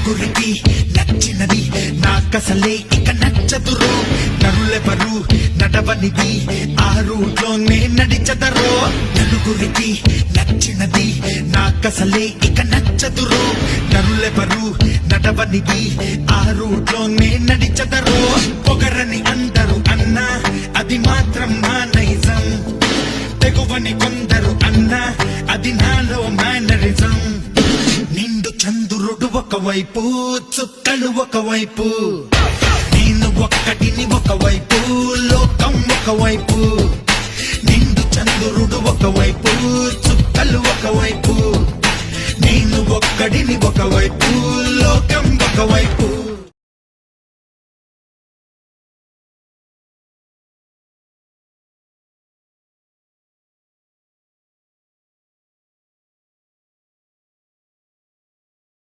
నలుగురికి నచ్చినది నాకసలే ఇక నచ్చదురో నరులెవరు నడవనిది ఆ రూట్లోనే నడిచదరో నలుగురికి నచ్చినది నాకసలే ఇక నచ్చదురో నరులెవరు నడవనిది ఆ రూట్లోనే నడిచదరో పొగరని అందరూ అన్నా అది మాత్రం మా నైజం తెగువని కొందరు అన్నా అది నాలో మేనరిజం నిండు చంద్రుడు ఒకవైపు చుక్కలు ఒకవైపు నేను ఒక్కటిని ఒకవైపు లోకం ఒకవైపు నిండు చంద్రుడు ఒకవైపు చుక్కలు ఒకవైపు నేను ఒక్కడిని ఒకవైపు లోకం ఒకవైపు